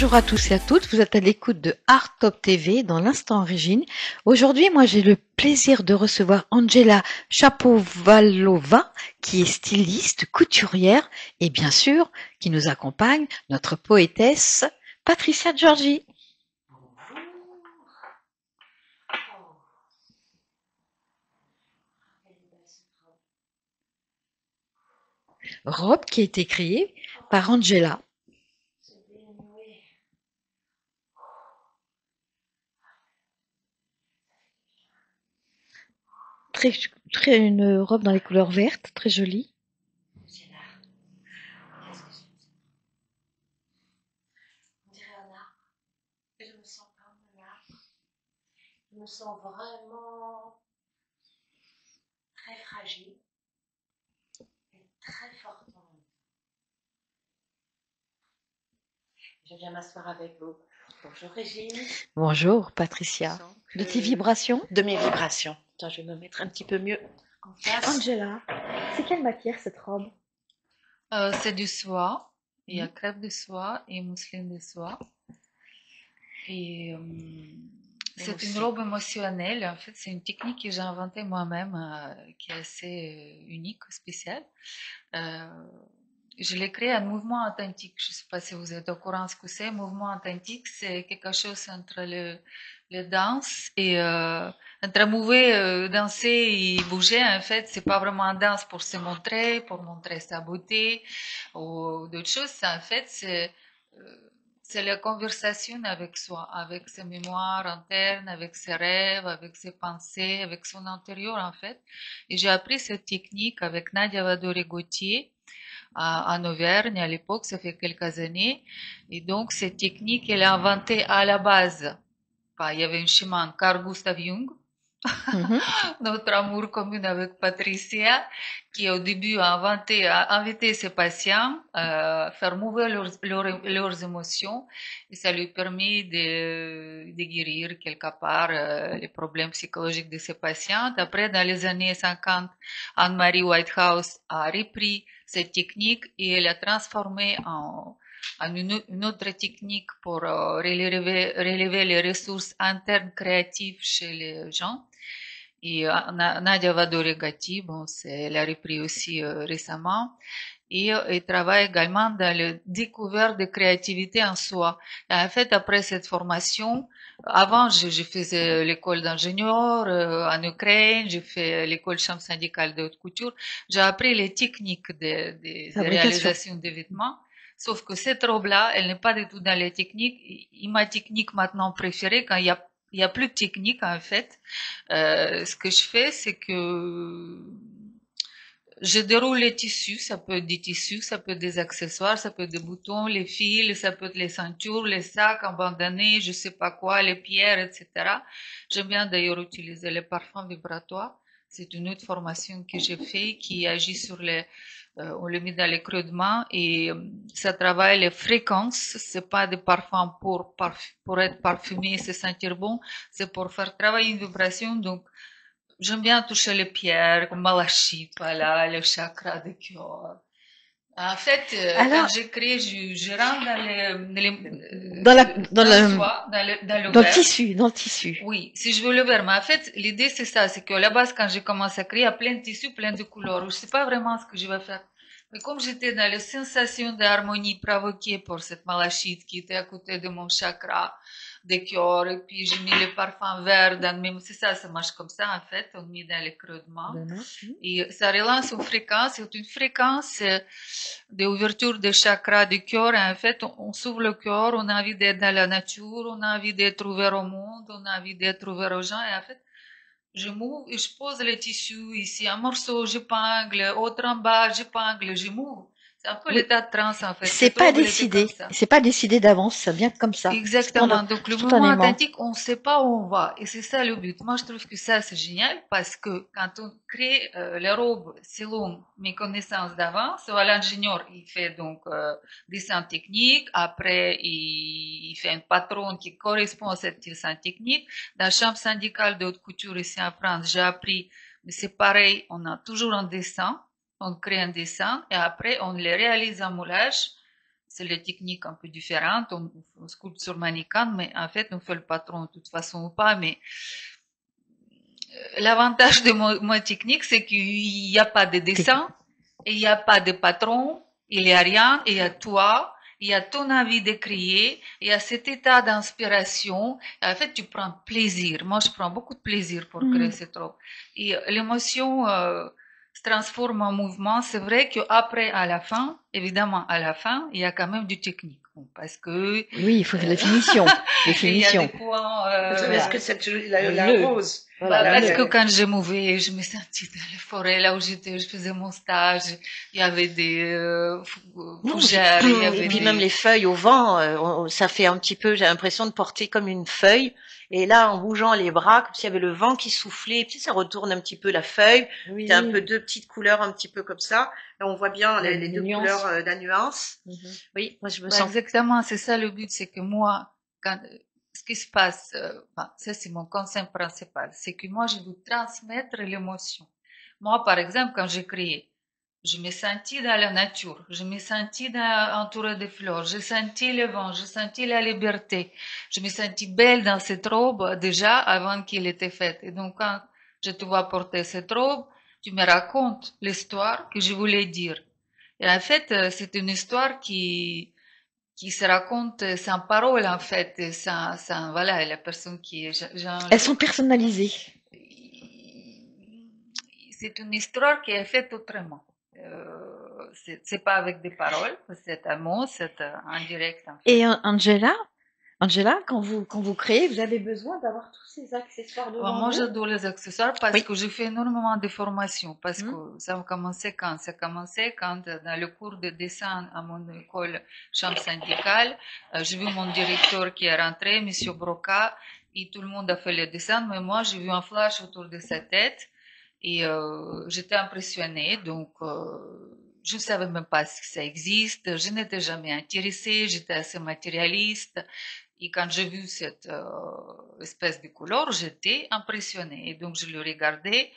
Bonjour à tous et à toutes, vous êtes à l'écoute de Art Top TV dans l'instant Origine. Aujourd'hui, moi j'ai le plaisir de recevoir Angela Chapovalova, qui est styliste, couturière et bien sûr qui nous accompagne, notre poétesse Patricia Giorgi. Robe qui a été créée par Angela. Une robe dans les couleurs vertes, très jolie. On dirait un arbre. Et je me sens comme un arbre. Je me sens vraiment très fragile et très forte en même temps. Je viens m'asseoir avec vous. Bonjour Régine. Bonjour Patricia. De tes vibrations? De mes vibrations. Attends, je vais me mettre un petit peu mieux en face. Angela, c'est quelle matière cette robe? C'est du soie. Il y a crêpe de soie et mousseline de soie. Et c'est une robe émotionnelle. En fait, c'est une technique que j'ai inventée moi-même, qui est assez unique, spéciale. Je l'ai créé en mouvement authentique. Je ne sais pas si vous êtes au courant de ce que c'est. Mouvement authentique, c'est quelque chose entre le danse et entre mouver, danser et bouger. En fait, c'est pas vraiment un danse pour montrer sa beauté ou d'autres choses. En fait, c'est la conversation avec soi, avec ses mémoires internes, avec ses rêves, avec ses pensées, avec son intérieur en fait. Et j'ai appris cette technique avec Nadia Vadori-Gauthier en Auvergne à l'époque, ça fait quelques années. Et donc, cette technique, elle est inventée à la base. Enfin, il y avait un chemin Carl Gustav Jung, notre amour commun avec Patricia, qui au début a invité ses patients à faire mouvoir leurs émotions et ça lui permet de guérir quelque part les problèmes psychologiques de ses patients. Après, dans les années 50, Anne-Marie Whitehouse a repris cette technique et elle a transformé en une autre technique pour relever les ressources internes créatives chez les gens. Et Nadia Vadori-Gatti, bon, elle a repris aussi récemment. Et elle travaille également dans la découverte de créativité en soi. Et en fait, après cette formation, avant, je faisais l'école d'ingénieur en Ukraine, j'ai fait l'école chambre syndicale de haute couture. J'ai appris les techniques de réalisation des vêtements. Sauf que cette robe-là, elle n'est pas du tout dans les techniques. Et ma technique maintenant préférée, quand il y a plus de technique en fait, ce que je fais, c'est que je déroule les tissus, ça peut être des tissus, ça peut être des accessoires, ça peut être des boutons, les fils, ça peut être les ceintures, les sacs abandonnés, je sais pas quoi, les pierres, etc. J'aime bien d'ailleurs utiliser les parfums vibratoires. C'est une autre formation que j'ai fait qui agit sur on le met dans les creux de main et ça travaille les fréquences. C'est pas des parfums pour être parfumé et se sentir bon, c'est pour faire travailler une vibration. Donc j'aime bien toucher les pierres, comme malachite, voilà, le chakra de cœur. En fait, quand j'écris, je rentre dans le tissu, dans le tissu. Oui, si je veux le verre. Mais en fait, l'idée c'est ça, c'est qu'à la base, quand j'ai commencé à créer, il y a plein de tissus, plein de couleurs. Je sais pas vraiment ce que je vais faire. Mais comme j'étais dans la sensation d'harmonie provoquée par cette malachite qui était à côté de mon chakra de cœur, et puis j'ai mis le parfum vert dans même, c'est ça, ça marche comme ça, en fait, on met dans les creux de main. Et ça relance une fréquence, c'est une fréquence d'ouverture des chakras du cœur, et en fait, on s'ouvre le cœur, on a envie d'être dans la nature, on a envie d'être ouvert au monde, on a envie d'être ouvert aux gens, et en fait, je m'ouvre et je pose les tissus ici, un morceau, j'épingle, autre en bas, j'épingle, je m'ouvre. C'est un peu l'état de transe, en fait. C'est pas décidé. C'est pas décidé d'avance, ça vient comme ça. Exactement. Donc, le mouvement authentique, on ne sait pas où on va. Et c'est ça le but. Moi, je trouve que ça, c'est génial parce que quand on crée les robes selon mes connaissances d'avance, l'ingénieur, il fait donc dessin technique. Après, il fait un patron qui correspond à cette dessin technique. Dans la chambre syndicale de haute couture ici en France, j'ai appris, mais c'est pareil, on a toujours un dessin. On crée un dessin et après, on les réalise en moulage. c'est les techniques un peu différentes. On sculpte sur mannequin, mais en fait, on fait le patron de toute façon ou pas. Mais l'avantage de ma technique, c'est qu'il n'y a pas de dessin, et il n'y a pas de patron, il n'y a rien, et il y a toi, il y a ton envie de créer, il y a cet état d'inspiration. En fait, tu prends plaisir. Moi, je prends beaucoup de plaisir pour créer cette robe. Et l'émotion se transforme en mouvement. C'est vrai qu'après, à la fin, évidemment, à la fin, il y a quand même du technique. Parce que... Oui, il faut la finition. Les il y a finitions. des points... Est-ce que cette la rose, Voilà, Bah, parce le- que quand je mouvais, je me sentais dans la forêt, là où j'étais, je faisais mon stage, il y avait des fougères, il y avait Et puis des... même les feuilles au vent, ça fait un petit peu, j'ai l'impression de porter comme une feuille. Et là, en bougeant les bras, comme s'il y avait le vent qui soufflait, et puis ça retourne un petit peu la feuille. Oui. C'est un peu deux petites couleurs un petit peu comme ça. Et on voit bien Les les deux nuances. couleurs, la nuance. Mhm. Oui, moi je me Bah, sens. exactement, c'est ça le but, c'est que moi, quand, ce qui se passe, ça c'est mon concept principal, c'est que moi je veux transmettre l'émotion. Moi, par exemple, quand j'ai créé, je me sentis dans la nature, je me sentis entourée de fleurs, j'ai senti le vent, j'ai senti la liberté, je me sentis belle dans cette robe déjà avant qu'elle était faite. Et donc quand je te vois porter cette robe, tu me racontes l'histoire que je voulais dire. Et en fait, c'est une histoire qui se raconte sans parole, en fait, sans, voilà, la personne qui est, Elles sont personnalisées. c'est une histoire qui est faite autrement. C'est pas avec des paroles, c'est un mot, c'est en direct, en fait. Et Angela, quand vous créez, vous avez besoin d'avoir tous ces accessoires devant Moi, vous. j'adore les accessoires parce Oui. que j'ai fait énormément de formations. Parce que ça a commencé quand? Ça a commencé quand, dans le cours de dessin à mon école chambre syndicale, j'ai vu mon directeur qui est rentré, Monsieur Broca, et tout le monde a fait le dessin, mais moi, j'ai vu un flash autour de sa tête et j'étais impressionnée. Donc, je ne savais même pas si ça existe. Je n'étais jamais intéressée. J'étais assez matérialiste. Et quand j'ai vu cette espèce de couleur, j'étais impressionnée. Et donc, je le regardais.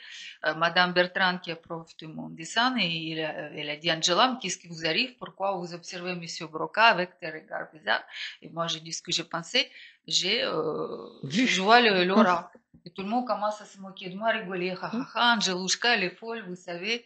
Madame Bertrand, qui est prof de mon dessin, et elle a dit, Angela, mais qu'est-ce qui vous arrive? Pourquoi vous observez Monsieur Broca avec des regards bizarres? Et moi, j'ai dit ce que je pensais. Je vois l'aura. Et tout le monde commence à se moquer de moi, rigoler. Ha, ha, ha, Angelouchka, elle est folle, vous savez.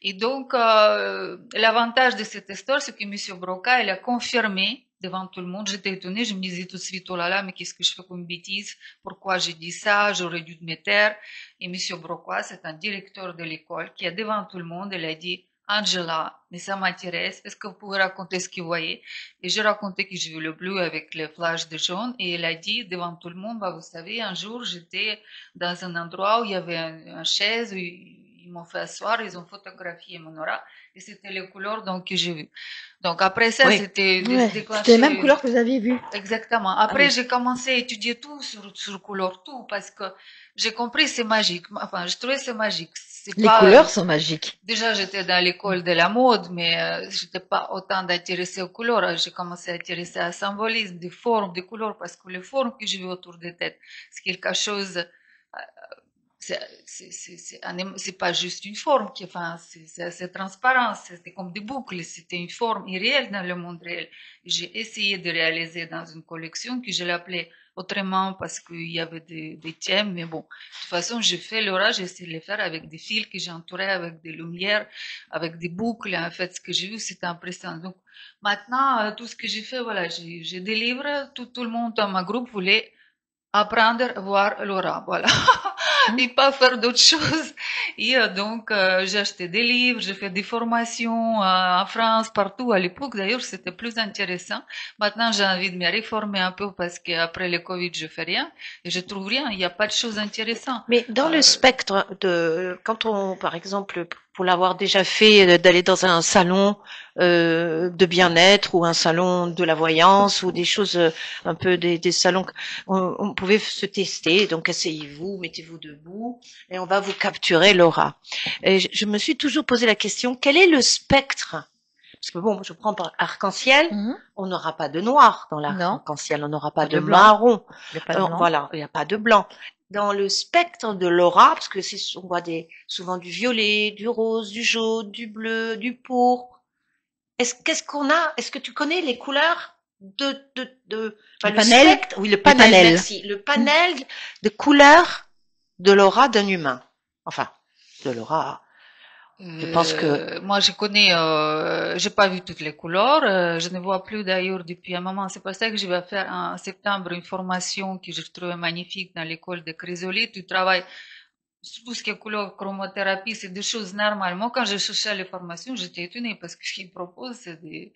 Et donc, l'avantage de cette histoire, c'est que Monsieur Broca, il a confirmé devant tout le monde. J'étais étonnée, je me disais tout de suite, oh là là, mais qu'est-ce que je fais comme bêtise? Pourquoi j'ai dit ça? J'aurais dû me taire. Et Monsieur Broca, c'est un directeur de l'école qui a devant tout le monde, il a dit, Angela, mais ça m'intéresse, est-ce que vous pouvez raconter ce que vous voyez? Et j'ai raconté que j'ai vu le bleu avec les flashs de jaune, et il a dit devant tout le monde, bah, vous savez, un jour, j'étais dans un endroit où il y avait une chaise, où ils m'ont fait asseoir, ils ont photographié mon aura, et c'était les couleurs donc, que j'ai vues. Donc après ça, Oui. c'était Ouais, déclenché. c'était les mêmes couleurs que vous aviez vues. Exactement. Après, oui. j'ai commencé à étudier tout sur couleur, tout, parce que j'ai compris c'est magique. Enfin, je trouvais c'est magique. C'est Les pas, couleurs sont magiques. Déjà, j'étais dans l'école de la mode, mais j'étais pas autant intéressée aux couleurs. J'ai commencé à m'intéresser à symbolisme, des formes, des couleurs, parce que les formes que j'ai vues autour des têtes, c'est quelque chose, c'est pas juste une forme qui, enfin, c'est transparent, c'était comme des boucles, c'était une forme irréelle dans le monde réel. J'ai essayé de réaliser dans une collection que je l'appelais autrement parce qu'il y avait des thèmes, mais bon, de toute façon, j'ai fait l'orage, j'ai essayé de le faire avec des fils que j'ai entourés avec des lumières, avec des boucles. En fait, ce que j'ai vu, c'était impressionnant. Donc, maintenant, tout ce que j'ai fait, voilà, j'ai des livres, tout le monde dans ma groupe voulait apprendre à voir l'aura, voilà. Et pas faire d'autres choses. Et donc, j'ai acheté des livres, j'ai fait des formations en France, partout. À l'époque, d'ailleurs, c'était plus intéressant. Maintenant, j'ai envie de me réformer un peu parce qu'après le Covid, je fais rien et je trouve rien. Il n'y a pas de choses intéressantes. Mais dans le spectre de, quand on, par exemple, pour l'avoir déjà fait, d'aller dans un salon de bien-être ou un salon de la voyance ou des choses un peu des salons, on pouvait se tester. Donc asseyez-vous, mettez-vous debout et on va vous capturer l'aura. Et je me suis toujours posé la question, quel est le spectre? Parce que bon, je prends par arc-en-ciel, on n'aura pas de noir dans l'arc-en-ciel, on n'aura pas de marron. Il n'y a pas de blanc. Voilà, il n'y a pas de blanc. Dans le spectre de l'aura, parce que on voit souvent du violet, du rose, du jaune, du bleu, du pourpre. qu'est-ce qu'on a? Est-ce que tu connais les couleurs Le le panel. spectre? Oui, le panel, panel. merci. Le panel de couleurs de l'aura d'un humain. Enfin, de l'aura. Je pense que Moi, je connais, j'ai pas vu toutes les couleurs. Je ne vois plus d'ailleurs depuis un moment. C'est pour ça que je vais faire en septembre une formation que je trouvais magnifique dans l'école de chrysolite. Tu travailles sur tout ce qui est couleur, chromothérapie, c'est des choses normales. Moi, quand je cherchais les formations, j'étais étonnée parce que ce qu'ils proposent, c'est des,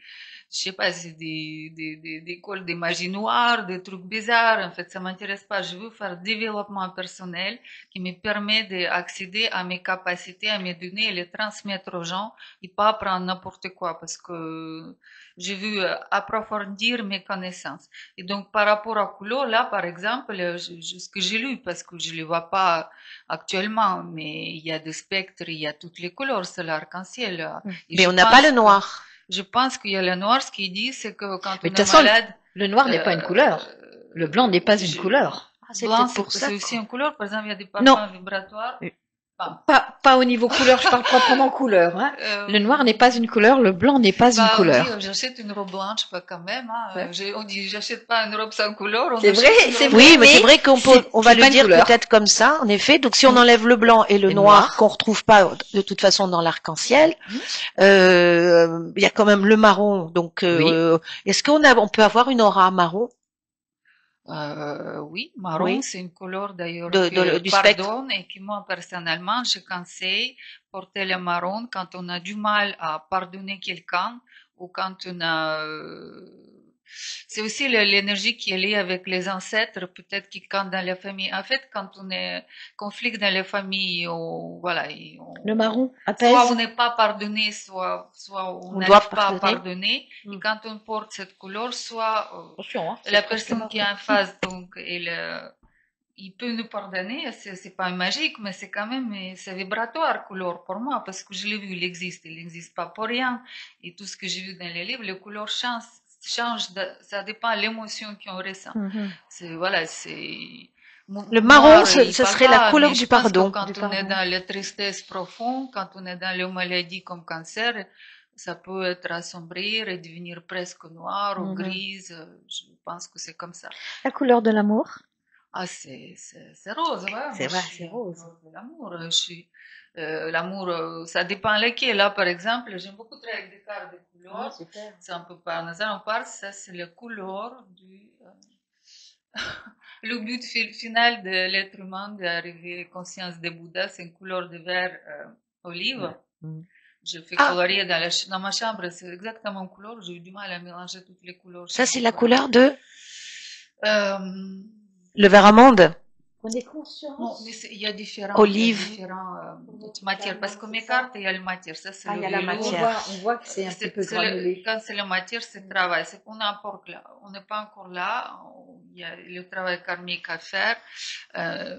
je sais pas, c'est des cols, des magies noires, des trucs bizarres. En fait, ça m'intéresse pas. Je veux faire développement personnel qui me permet d'accéder à mes capacités, à mes données et les transmettre aux gens et pas apprendre n'importe quoi parce que j'ai vu approfondir mes connaissances. Et donc, par rapport à couleur, là, par exemple, ce que j'ai lu, parce que je ne les vois pas actuellement, mais il y a des spectres, il y a toutes les couleurs, c'est l'arc-en-ciel. Et mais je on n'a pas pense le noir. je pense qu'il y a le noir, ce qu'il dit, c'est que quand Mais on de toute est façon, malade, le noir n'est pas une couleur. Le blanc n'est pas une je- couleur. Ah, c'est blanc, peut-être pour ça. c'est aussi une couleur. Par exemple, il y a des Non. parfums vibratoires. Bon. Pas au niveau couleur, je parle proprement couleur. Hein. Le noir n'est pas une couleur, le blanc n'est pas une On couleur. dit, j'achète une robe blanche, pas quand même. Hein. On dit, j'achète pas une robe sans couleur. On C'est achète vrai, une c'est robe vrai. Oui, mais c'est mais vrai qu'on c'est- on va c'est le pas une dire couleur. peut-être comme ça, en effet. Donc, si on enlève le blanc et le Et noir, noir. qu'on retrouve pas de toute façon dans l'arc-en-ciel, il y a quand même le marron. Donc, est-ce on peut avoir une aura marron Oui, marron, Oui. c'est une couleur d'ailleurs Du spectre. pardonne et qui moi personnellement, je conseille porter le marron quand on a du mal à pardonner quelqu'un ou quand on a... c'est aussi l'énergie qui est liée avec les ancêtres, peut-être que quand dans la famille, en fait, quand on est conflit dans les familles, voilà, Le marron soit apaise. on n'est pas pardonné, soit on On doit n'arrive pas à pardonner. pardonner. Et quand on porte cette couleur, soit Attention, hein, la personne qui est en face, donc, il peut nous pardonner, c'est pas magique, mais c'est quand même, c'est vibratoire couleur pour moi, parce que je l'ai vu, il n'existe pas pour rien. Et tout ce que j'ai vu dans les livres, les couleurs changent, ça dépend de l'émotion qu'on ressent. C'est, voilà, c'est, Le marron, noir, ce il serait parle la pas, couleur mais du je pense que pardon. quand on est dans la tristesse profonde, quand on est dans les maladies comme cancer, ça peut être assombrir et devenir presque noir ou grise. Je pense que c'est comme ça. La couleur de l'amour. Ah, c'est rose, ouais. C'est Moi, vrai, je suis c'est rose. amoureuse de l'amour. L'amour, ça dépend lequel. Là, par exemple, j'aime beaucoup travailler avec des cartes de couleurs. Super. C'est un peu par hasard. On parle, ça, c'est la couleur du, le but final de l'être humain d'arriver à la conscience de Bouddha, c'est une couleur de vert olive. Je fais colorier dans ma chambre, c'est exactement une couleur. J'ai eu du mal à mélanger toutes les couleurs. Ça, c'est la couleur de Le le vert amande. On est conscient. Non, mais il y a différents, Olive. matières. Parce que mes cartes, il y a la matière. Ça, c'est Ah, le il y a la velours. matière. On voit que c'est un petit peu granulé. Quand c'est la matière, c'est le travail. C'est qu'on est encore là. On n'est pas encore là. Il y a le travail karmique à faire.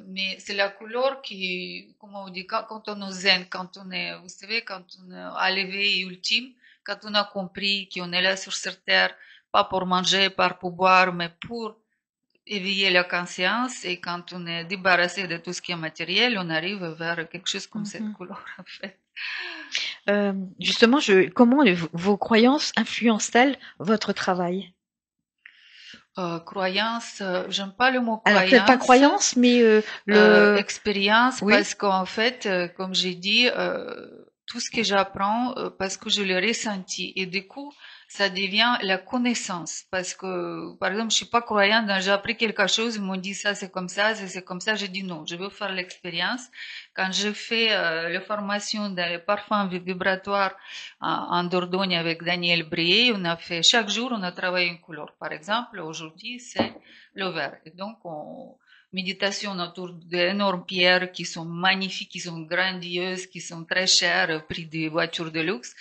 Mais c'est la couleur qui, comment on dit, quand on est zen, quand on est, vous savez, quand on est à l'éveil ultime, quand on a compris qu'on est là sur cette terre, pas pour manger, pas pour boire, mais pour éveiller la conscience, et quand on est débarrassé de tout ce qui est matériel, on arrive vers quelque chose comme cette couleur, en fait. Justement, comment vos croyances influencent-elles votre travail? Croyance, j'aime pas le mot Alors, croyance. peut-être pas croyance, mais expérience, Oui. parce qu'en fait, comme j'ai dit, tout ce que j'apprends, parce que je l'ai ressenti, et du coup, ça devient la connaissance, parce que, par exemple, je suis pas croyante, j'ai appris quelque chose, ils m'ont dit ça c'est comme ça, c'est comme ça, j'ai dit non, je veux faire l'expérience. Quand j'ai fait la formation dans les parfums vibratoires en Dordogne avec Daniel Brier, on a fait, chaque jour, on a travaillé une couleur. Par exemple, aujourd'hui, c'est le vert. Et donc, méditation autour d'énormes pierres qui sont magnifiques, qui sont grandioses, qui sont très chères, prix des voitures de luxe.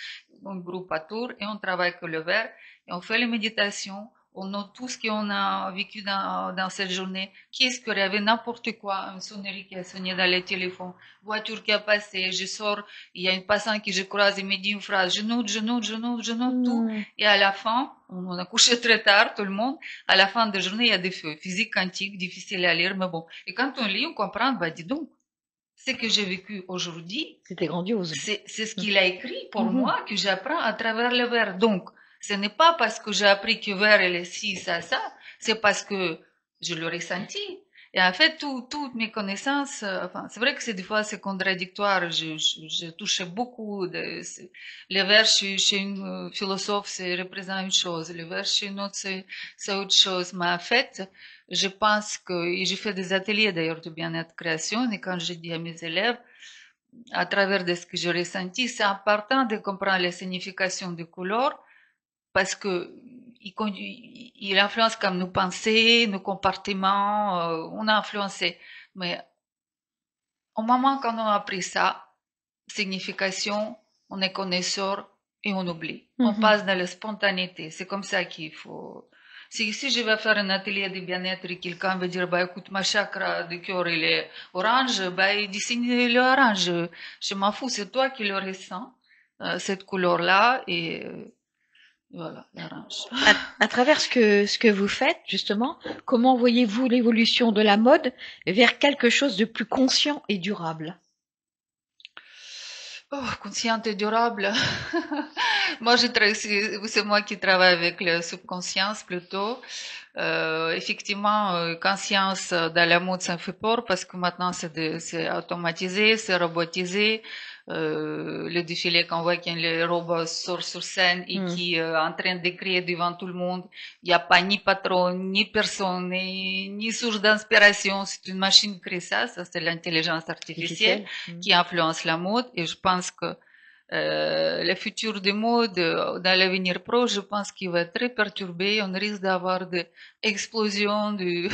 Un groupe à tour et on travaille que le verre et on fait les méditations. On note tout ce qu'on a vécu dans cette journée. Qu'est-ce qu'il y avait n'importe quoi, une sonnerie qui a sonné dans le téléphone, voiture qui a passé, je sors, il y a une passante que je croise et me dit une phrase, je note, tout. Et à la fin, on a couché très tard, tout le monde. À la fin de la journée, il y a des feux. Physique quantique, difficile à lire, mais bon. Et quand on lit, on comprend, bah, dis donc. ce que j'ai vécu aujourd'hui, C'était grandiose. c'est ce qu'il a écrit pour Mhm. moi que j'apprends à travers le verre. Donc, ce n'est pas parce que j'ai appris que verre est ci, ça, c'est parce que je le ressentis. Et en fait, toutes mes connaissances, enfin, c'est vrai que des fois c'est contradictoire. Je touchais beaucoup le verre chez une philosophe, c'est représente une chose. Le verre chez une autre, c'est autre chose. Mais en fait, je pense que, et j'ai fait des ateliers d'ailleurs de bien-être création, et quand je dis à mes élèves, à travers de ce que j'ai ressenti, c'est important de comprendre les significations des couleurs parce que il influence comme nos pensées, nos comportements, on a influencé. Mais au moment qu'on a appris ça, signification, on est connaisseur et on oublie. On passe dans la spontanéité. C'est comme ça qu'il faut. Si je vais faire un atelier de bien-être et quelqu'un va dire, bah, écoute, ma chakra de cœur, il est orange, bah, il dessine l'orange. Je m'en fous, c'est toi qui le ressens, cette couleur-là, et voilà, l'orange. À travers ce que vous faites, justement, comment voyez-vous l'évolution de la mode vers quelque chose de plus conscient et durable? Oh, consciente et durable. Moi, c'est moi qui travaille avec le subconscience plutôt. Effectivement, conscience dans la mode, ça me fait peur parce que maintenant c'est automatisé, c'est robotisé. Le défilé qu'on voit quand les robots sortent sur scène et qui est en train de créer devant tout le monde, il n'y a pas ni patron, ni personne, ni source d'inspiration. C'est une machine qui crée ça c'est l'intelligence artificielle qui influence la mode et je pense que le futur des modes dans l'avenir proche, je pense qu'il va être très perturbé. On risque d'avoir des explosions du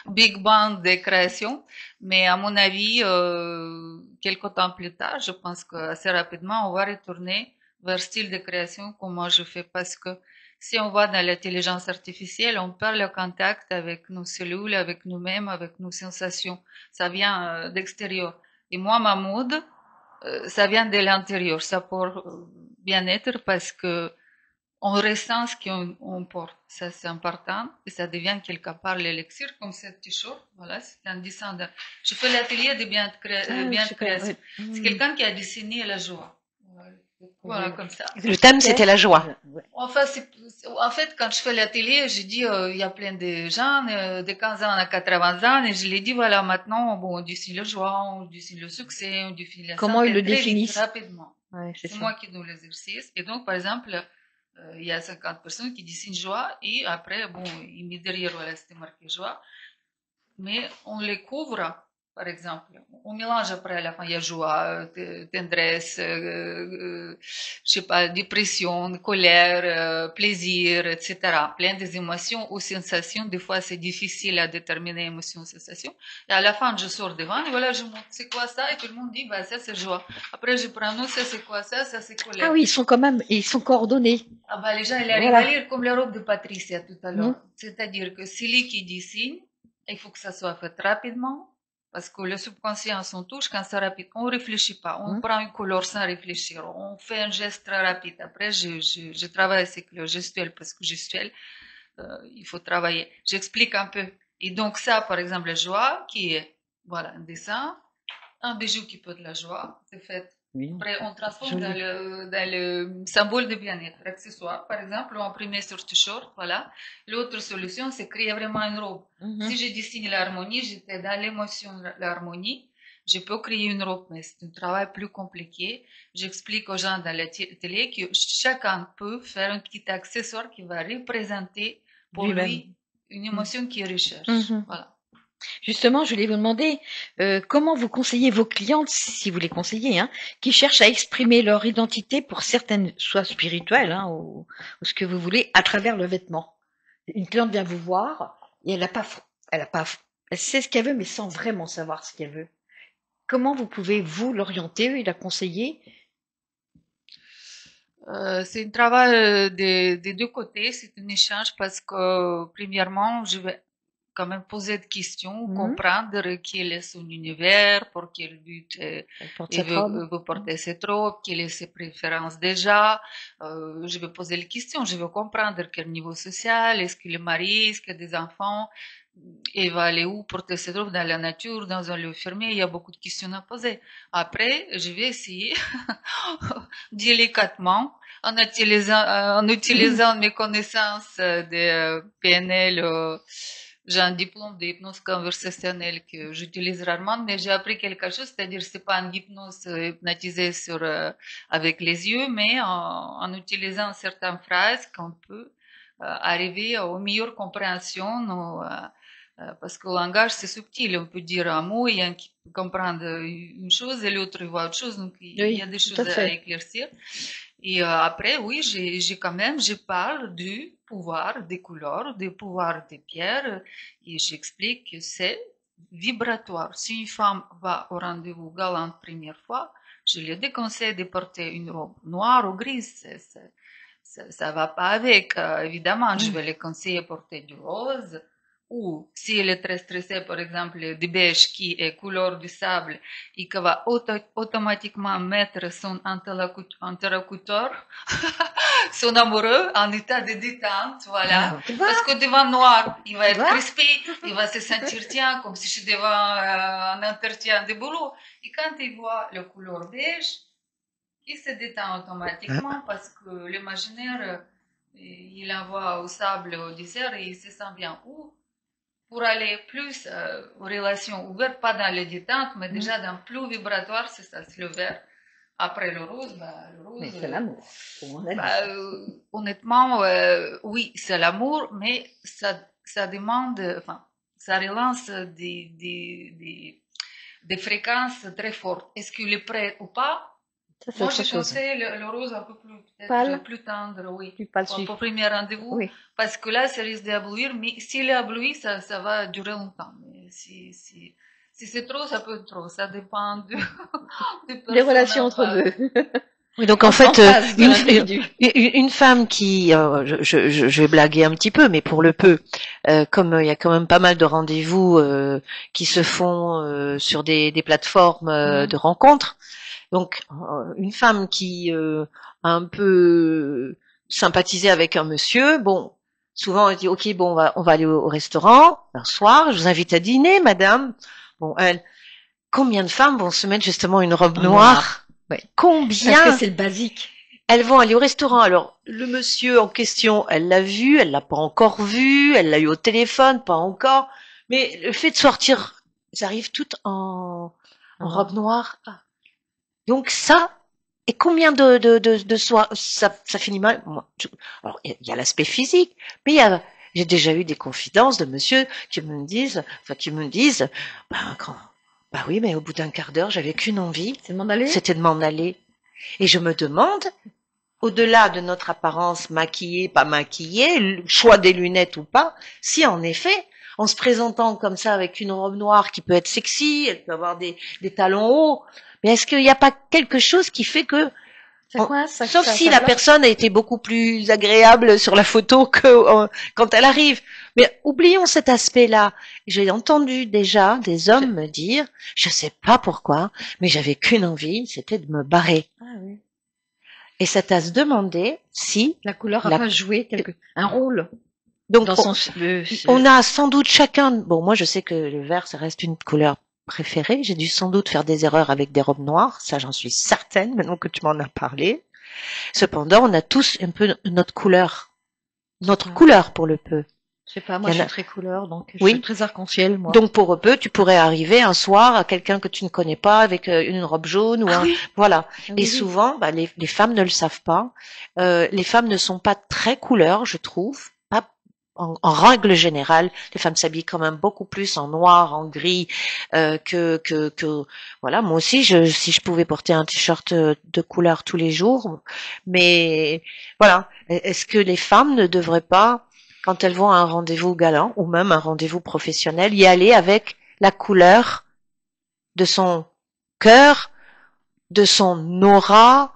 Big Bang des créations. Mais à mon avis, quelques temps plus tard, je pense qu'assez rapidement, on va retourner vers style de création comme moi je fais parce que si on va dans l'intelligence artificielle, on perd le contact avec nos cellules, avec nous-mêmes, avec nos sensations. Ça vient d'extérieur. Et moi, ma mode, ça vient de l'intérieur, ça pour bien-être parce que on ressent ce qu'on porte. Ça, c'est important et ça devient quelque part l'élixir comme ce t-shirt. Voilà, c'est un dessin je fais l'atelier de bien création. C'est quelqu'un qui a dessiné la joie. Voilà, comme ça. Le thème, c'était la joie. En fait, quand je fais l'atelier, je dis, il y a plein de gens, de 15 ans à 80 ans, et je les dis, voilà, maintenant, bon, on dessine la joie, on dessine le succès, on dessine la Comment santé, ils le très vite, définissent? rapidement. Ouais, C'est moi qui donne l'exercice. Et donc, par exemple, il y a 50 personnes qui dessinent joie, et après, bon, ils mettent derrière, voilà, c'était marqué joie. Mais on les couvre, par exemple. On mélange après à la fin, il y a joie, tendresse, je sais pas, dépression, colère, plaisir, etc. Plein des émotions ou sensations. Des fois, c'est difficile à déterminer émotion, sensation. Et à la fin, je sors devant et voilà, je montre c'est quoi ça et tout le monde dit, bah, ça c'est joie. Après, je prends, non, ça c'est quoi ça c'est colère. Ah oui, ils sont coordonnés. Ah bah, les gens, ils arrivent à lire comme la robe de Patricia tout à l'heure. C'est-à-dire que celui qui dessine, il faut que ça soit fait rapidement, parce que le subconscient, on touche quand c'est rapide. On réfléchit pas. On prend une couleur sans réfléchir. On fait un geste très rapide. Après, je travaille avec le gestuel, parce que gestuel, il faut travailler. J'explique un peu. Et donc ça, par exemple, la joie, qui est, voilà, un dessin, un bijou qui peut être la joie, c'est fait. Après, on transforme dans le symbole de bien-être, accessoire. Par exemple, on imprimé sur t-shirt, voilà. L'autre solution, c'est créer vraiment une robe. Si je dessine l'harmonie, j'étais dans l'émotion, l'harmonie. Je peux créer une robe, mais c'est un travail plus compliqué. J'explique aux gens dans l'atelier que chacun peut faire un petit accessoire qui va représenter pour lui une émotion qu'il recherche. Voilà. Justement, je voulais vous demander comment vous conseillez vos clientes, si vous les conseillez, hein, qui cherchent à exprimer leur identité pour certaines, soit spirituelles, hein, ou ce que vous voulez, à travers le vêtement. Une cliente vient vous voir et elle sait ce qu'elle veut, mais sans vraiment savoir ce qu'elle veut. Comment vous pouvez vous l'orienter et la conseiller? C'est un travail des deux côtés, c'est un échange parce que premièrement, je vais quand même poser des questions, comprendre quel est son univers, pour quel but il veut porter cette robe, quelles sont ses préférences déjà. Je vais poser les questions, je veux comprendre quel niveau social, est-ce qu'il est marié, est-ce qu'il a des enfants, il va aller où porter ses robes dans la nature, dans un lieu fermé, il y a beaucoup de questions à poser. Après, je vais essayer délicatement, en utilisant mes connaissances de PNL, j'ai un diplôme d'hypnose conversationnelle que j'utilise rarement, mais j'ai appris quelque chose, c'est-à-dire c'est pas une hypnose hypnotisée avec les yeux, mais en utilisant certaines phrases qu'on peut arriver aux meilleures compréhensions, parce que le langage c'est subtil, on peut dire un mot et un qui peut comprendre une chose et l'autre voit autre chose, donc il y a des choses à éclaircir. Et après, oui, je parle du pouvoir des couleurs, du pouvoir des pierres, et j'explique que c'est vibratoire. Si une femme va au rendez-vous galant première fois, je lui déconseille de porter une robe noire ou grise. Ça va pas avec. Évidemment, je vais les conseiller de porter du rose. Ou si elle est très stressée, par exemple, du beige qui est couleur du sable et qui va automatiquement mettre son interlocuteur, son amoureux, en état de détente, voilà. Parce que devant noir, il va être crispé, il va se sentir, tiens, comme si je suis devant un entretien de boulot. Et quand il voit la couleur beige, il se détend automatiquement parce que l'imaginaire, il envoie au sable, au désert et il se sent bien. Ou pour aller plus aux relations ouvertes, pas dans les détentes, mais déjà dans plus vibratoire, c'est ça, c'est le vert. Après le rose, mais c'est l'amour. Honnêtement, oui, c'est l'amour, mais ça demande, enfin, ça relance des fréquences très fortes. Est-ce qu'il est prêt ou pas? Moi, je conseille le rose un peu plus, peut-être plus tendre, oui. Plus pâle pour premier rendez-vous. Oui. Parce que là, ça risque d'éblouir, mais s'il est ébloui, ça va durer longtemps. Mais si c'est trop, ça peut être trop. Ça dépend des relations entre deux. Oui, donc en fait, une femme qui, je vais blaguer un petit peu, mais pour le peu, comme il y a quand même pas mal de rendez-vous qui se font sur des plateformes de rencontres, donc une femme qui a un peu sympathisé avec un monsieur, bon, souvent elle dit ok, bon, on va aller au restaurant un soir, je vous invite à dîner, madame. Bon, combien de femmes vont se mettre justement une robe noire? Ouais. Combien? Parce que c'est le basique. Elles vont aller au restaurant. Alors, le monsieur en question, elle l'a vu, elle l'a pas encore vu, elle l'a eu au téléphone, pas encore. Mais le fait de sortir, elles arrivent toutes en robe noire. Donc ça, et combien de soirs, ça finit mal. Moi, alors, il y a l'aspect physique, mais j'ai déjà eu des confidences de monsieur qui me disent, bah oui, mais au bout d'un quart d'heure, j'avais qu'une envie. C'était de m'en aller. Et je me demande, au-delà de notre apparence maquillée, pas maquillée, le choix des lunettes ou pas, si en effet, en se présentant comme ça avec une robe noire qui peut être sexy, elle peut avoir des talons hauts, mais est-ce qu'il n'y a pas quelque chose qui fait que, sauf si la personne a été beaucoup plus agréable sur la photo que quand elle arrive. Mais oublions cet aspect-là. J'ai entendu déjà des hommes me dire, je sais pas pourquoi, mais j'avais qu'une envie, c'était de me barrer. Ah oui. Et ça t'a se demandé si la couleur a pas joué un rôle. Donc on a sans doute chacun. Bon, moi je sais que le vert ça reste une couleur préférée. J'ai dû sans doute faire des erreurs avec des robes noires, ça j'en suis certaine maintenant que tu m'en as parlé. Cependant, on a tous un peu notre couleur pour le peu. Je sais pas, moi je suis très couleur, donc je suis très arc-en-ciel, moi. Donc pour peu, tu pourrais arriver un soir à quelqu'un que tu ne connais pas avec une robe jaune ou voilà. Et souvent, bah, les femmes ne le savent pas. Les femmes ne sont pas très couleurs, je trouve. Pas en règle générale, les femmes s'habillent quand même beaucoup plus en noir, en gris que voilà. Moi aussi, si je pouvais porter un t-shirt de couleur tous les jours, mais voilà. Est-ce que les femmes ne devraient pas, quand elles vont à un rendez-vous galant ou même un rendez-vous professionnel, y aller avec la couleur de son cœur, de son aura?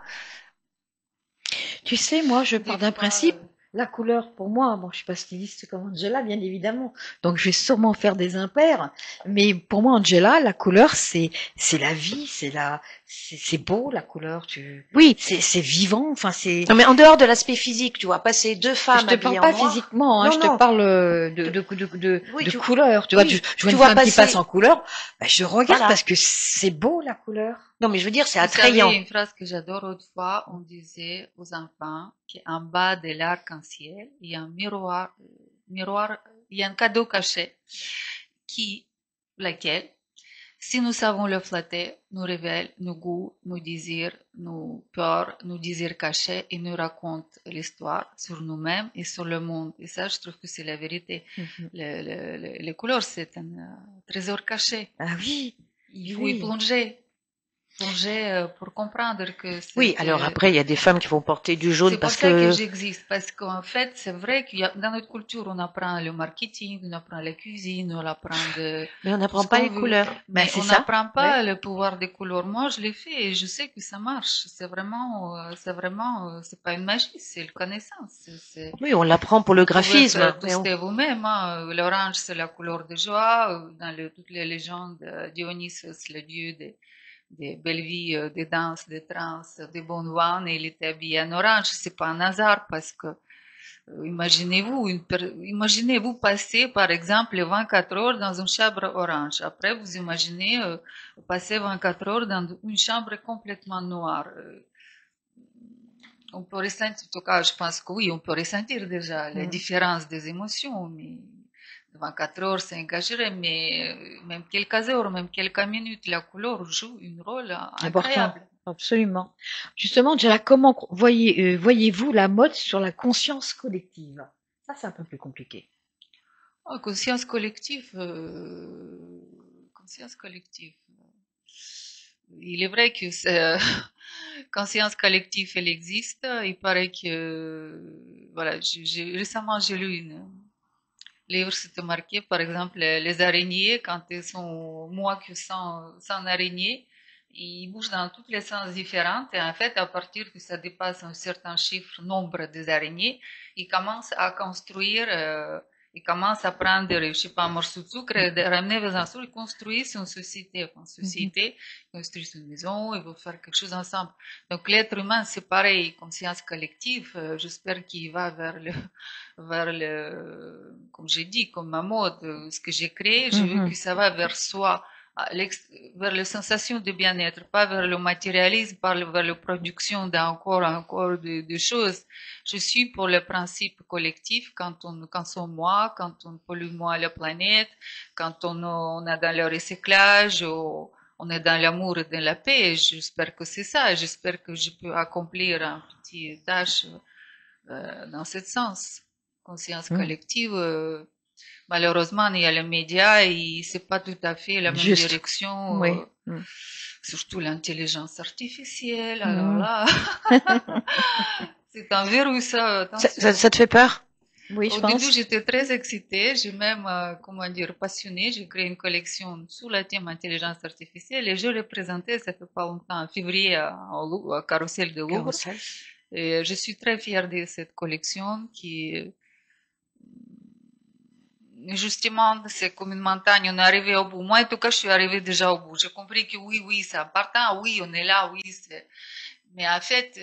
Tu sais, moi, je pars d'un principe, La couleur, pour moi, bon, je suis pas styliste comme Angela, bien évidemment, donc je vais sûrement faire des impairs, mais pour moi, Angela, la couleur, c'est la vie, c'est beau, la couleur, Oui. c'est vivant, enfin, Non, mais en dehors de l'aspect physique, tu vois, passer deux je femmes te parle habillées en pas noir. physiquement, hein, Non, je te non. parle Oui, de couleur. Tu vois, oui, je vois tu une vois femme qui passe passer. en couleur, bah, je regarde Voilà. parce que c'est beau, la couleur. Non, mais je veux dire, c'est Vous savez, attrayant. une phrase que j'adore autrefois, on disait aux enfants qu'en bas de l'arc-en-ciel, il y a un miroir, il y a un cadeau caché laquelle, si nous savons le flatter, nous révèle nos goûts, nos désirs, nos peurs, nos désirs cachés et nous raconte l'histoire sur nous-mêmes et sur le monde. Et ça, je trouve que c'est la vérité. Les couleurs, c'est un trésor caché. Ah oui, Il faut y oui. plonger pour comprendre que Oui, alors après, il y a des femmes qui vont porter du jaune c'est pour parce ça que que... j'existe, parce qu'en fait, c'est vrai qu'il y a, dans notre culture, on apprend le marketing, on apprend la cuisine, on apprend Mais on tout n'apprend ce pas qu'on les veut, couleurs. Ben, mais c'est on ça. n'apprend pas le pouvoir des couleurs. Moi, je l'ai fait et je sais que ça marche. C'est pas une magie, c'est une connaissance. Oui, on l'apprend pour le Vous pouvez graphisme. faire Mais on- tester vous-même, hein. L'orange, c'est la couleur de joie. Dans toutes les légendes, Dionysos, le dieu des belles vies, des danses, des trans, des bonnes vannes, et il était habillé en orange. C'est pas un hasard parce que imaginez-vous passer par exemple 24 heures dans une chambre orange. Après, vous imaginez passer 24 heures dans une chambre complètement noire. On peut ressentir, en tout cas, je pense que oui, on peut ressentir déjà la différence des émotions, mais 24 heures, c'est exagéré, mais même quelques heures, même quelques minutes, la couleur joue un rôle incroyable. Absolument. Justement, Angela, comment voyez-vous la mode sur la conscience collective? Ça, c'est un peu plus compliqué. Oh, conscience collective, conscience collective. Il est vrai que conscience collective, elle existe. Il paraît que, voilà, récemment, j'ai lu une livre, c'était marqué, par exemple, les araignées, quand elles sont moins que 100 araignées, ils bougent dans tous les sens différents. Et en fait, à partir que ça dépasse un certain chiffre, nombre des araignées, ils commencent à construire, ils commencent à prendre, je sais pas, un morceau de sucre et de ramener vers un sol, ils construisent une société. Enfin, une société, ils construisent une maison, ils vont faire quelque chose ensemble. Donc, l'être humain, c'est pareil, conscience collective. J'espère qu'il va vers comme j'ai dit, comme ma mode, ce que j'ai créé, je veux que ça va vers soi, vers les sensations de bien-être, pas vers le matérialisme, pas vers la production encore de choses. Je suis pour le principe collectif quand on moi, quand on pollue moins la planète, quand on est dans le recyclage, on est dans l'amour et dans la paix. J'espère que c'est ça. J'espère que je peux accomplir un petit tâche dans ce sens. Conscience collective. Malheureusement, il y a les médias et c'est pas tout à fait la même Juste. direction. Oui. Surtout l'intelligence artificielle. Alors là, c'est un verrou ça. Attention. Ça te fait peur? Oui, je Au pense. début, j'étais très excitée. J'ai même, comment dire, passionnée. J'ai créé une collection sous le thème intelligence artificielle et je l'ai présentée, ça fait pas longtemps, en février, au Carrousel de Louvre. Carousel. Et je suis très fière de cette collection qui, justement, c'est comme une montagne, on est arrivé au bout. Moi, en tout cas, je suis arrivée déjà au bout. J'ai compris que oui, c'est important, oui, on est là, oui, mais en fait,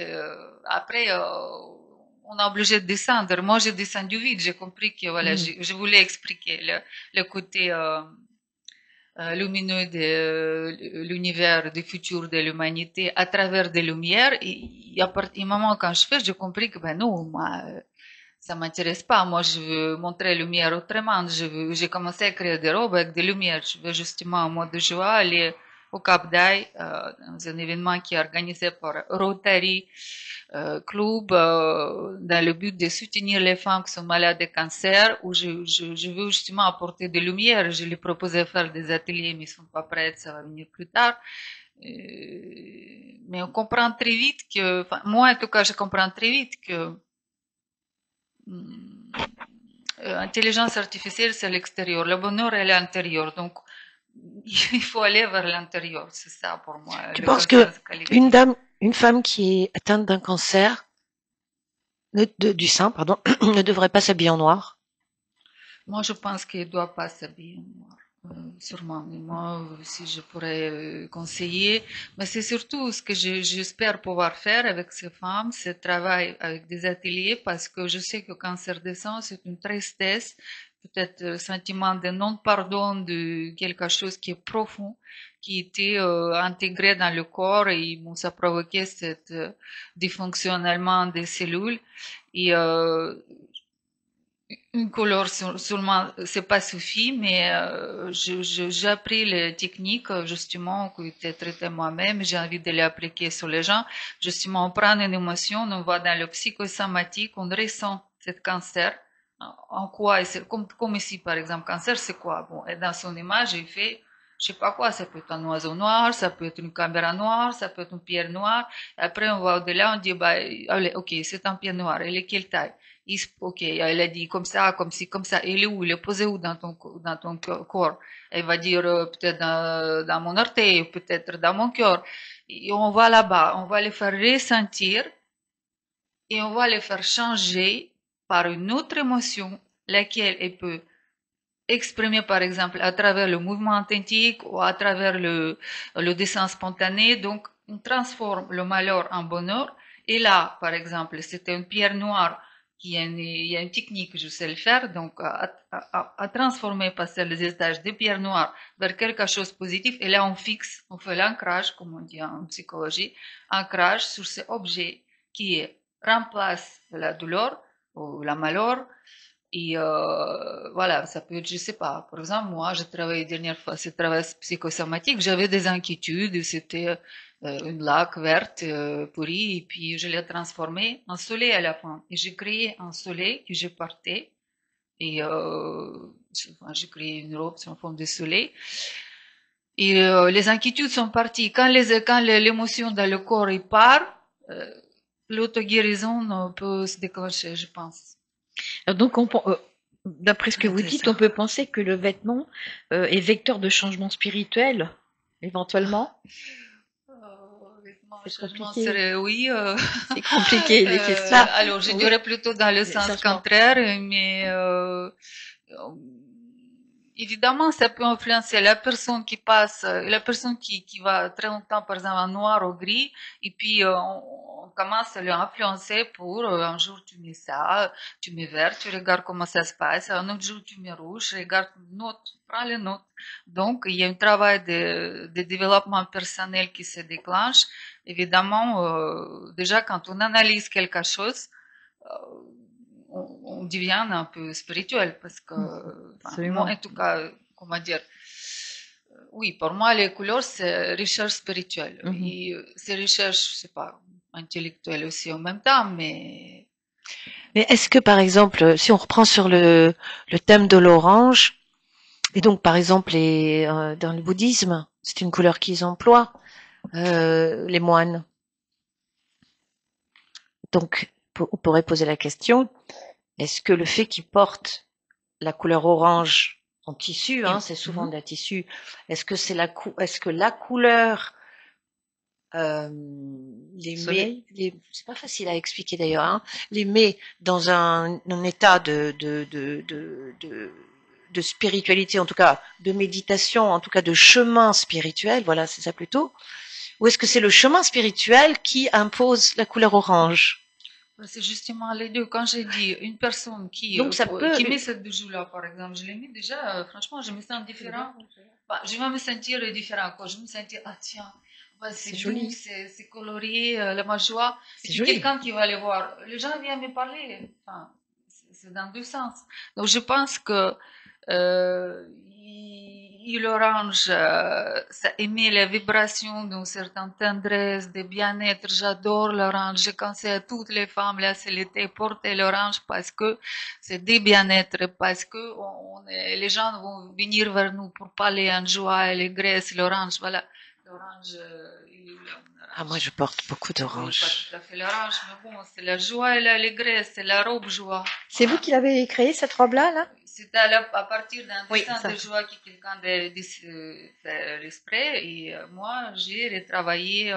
après, on est obligé de descendre. Moi, j'ai descendu vite. J'ai compris que, voilà, je voulais expliquer le côté lumineux de l'univers, du futur de l'humanité à travers des lumières. Et à partir du moment quand je fais, j'ai compris que, ben non, moi, ça m'intéresse pas. Moi, je veux montrer la lumière autrement. J'ai commencé à créer des robes avec des lumières. Je veux justement, en mois de juin, aller au Cap d'Aille, dans un événement qui est organisé par Rotary Club, dans le but de soutenir les femmes qui sont malades de cancer, où je veux justement apporter des lumières. Je lui proposais de faire des ateliers, mais ils sont pas prêts, ça va venir plus tard. Mais on comprend très vite que, enfin, moi en tout cas, je comprends très vite que intelligence artificielle, c'est l'extérieur. Le bonheur, elle est intérieur. Donc, il faut aller vers l'intérieur. C'est ça pour moi. Tu penses que une femme qui est atteinte d'un cancer du sein, pardon, ne devrait pas s'habiller en noir? Moi, je pense qu'il ne doit pas s'habiller en noir. Sûrement. Mais moi, si je pourrais conseiller, mais c'est surtout ce que j'espère pouvoir faire avec ces femmes, c'est travailler avec des ateliers parce que je sais que cancer des seins, c'est une tristesse, peut-être sentiment de non-pardon de quelque chose qui est profond, qui était intégré dans le corps et bon, ça provoquait cet dysfonctionnement des cellules. Et une couleur seulement, c'est pas suffit, mais j'ai appris les techniques justement que j'ai traité moi-même. J'ai envie de les appliquer sur les gens. Justement, on prend une émotion, on va dans le psychosomatique, on ressent ce cancer. En quoi, comme ici par exemple, cancer, c'est quoi? Bon, et dans son image, il fait, je sais pas quoi, ça peut être un oiseau noir, ça peut être une caméra noire, ça peut être une pierre noire. Et après, on va au-delà, on dit, bah, allez, ok, c'est un pierre noir, elle est quelle taille? Ok, elle a dit comme ça, comme ci, comme ça. Il est où? Il est posé où dans ton corps? Elle va dire peut-être dans mon orteil, peut-être dans mon cœur. Et on va là-bas, on va les faire ressentir et on va les faire changer par une autre émotion, laquelle elle peut exprimer par exemple à travers le mouvement authentique ou à travers le dessin spontané. Donc, on transforme le malheur en bonheur. Et là, par exemple, c'était une pierre noire il y a une technique, je sais le faire, donc à transformer, passer les étages de pierre noire vers quelque chose de positif. Et là, on fixe, on fait l'ancrage, comme on dit en psychologie, ancrage sur ces objets qui remplace la douleur ou la malheur. Et voilà, ça peut être, je sais pas, par exemple, moi, j'ai travaillé dernière fois, ce travail psychosomatique, j'avais des inquiétudes, c'était une laque verte pourrie, et puis je l'ai transformée en soleil à la fin. Et j'ai créé un soleil que j'ai porté, et j'ai créé une robe sur forme de soleil. Et les inquiétudes sont parties. Quand l'émotion dans le corps il part, l'auto-guérison peut se déclencher, je pense. Donc, d'après ce que vous dites, on peut penser que le vêtement est vecteur de changement spirituel, éventuellement. C'est compliqué. Oui. C'est compliqué les questions. Alors, je dirais plutôt dans le sens contraire, mais évidemment, ça peut influencer la personne qui passe, la personne qui va très longtemps, par exemple, en noir ou gris, et puis on commence à l'influencer pour un jour tu mets ça, tu mets vert, tu regardes comment ça se passe, un autre jour tu mets rouge, regarde note, prends les notes. Donc, il y a un travail de développement personnel qui se déclenche. Évidemment, déjà quand on analyse quelque chose, on devient un peu spirituel parce que, moi, en tout cas, comment dire, oui, pour moi, les couleurs, c'est recherche spirituelle. Et c'est recherche, je sais pas, intellectuelle aussi en même temps, mais... Mais est-ce que, par exemple, si on reprend sur le thème de l'orange, et donc, par exemple, dans le bouddhisme, c'est une couleur qu'ils emploient, les moines. Donc, on pourrait poser la question, est-ce que le fait qu'ils portent la couleur orange en tissu, hein, c'est souvent de la tissu, est-ce que la couleur les met, c'est pas facile à expliquer d'ailleurs, hein, les met dans un état de spiritualité, en tout cas de méditation, en tout cas de chemin spirituel, voilà, c'est ça plutôt. Ou est-ce que c'est le chemin spirituel qui impose la couleur orange? C'est justement les deux. Quand j'ai dit une personne qui met cette bijou-là, par exemple, je l'ai mis déjà, franchement, je me sens différent. Bah, je vais me sentir différent. Quand je me sentir, ah tiens, bah, c'est joli, c'est coloré, la joie. Et puis quelqu'un qui va les voir. Les gens viennent me parler. Enfin, c'est dans deux sens. Donc je pense que l'orange, ça émet la vibration d'une certaine tendresse, de bien-être. J'adore l'orange. Je conseille à toutes les femmes, là, c'est l'été, porter l'orange parce que c'est des bien-être, parce que les gens vont venir vers nous pour parler en joie, et les graisses, l'orange, voilà. L'orange, il est où là, mon Ah, moi, orange? je porte beaucoup Oui, pas d'orange. tout à fait l'orange, mais bon, c'est la joie et l'allégresse, c'est la robe joie. C'est vous Voilà. qui l'avez créé, cette robe-là, là? C'est à partir d'un Oui, dessin ça. de joie que quelqu'un fait l'exprès, et moi, j'ai retravaillé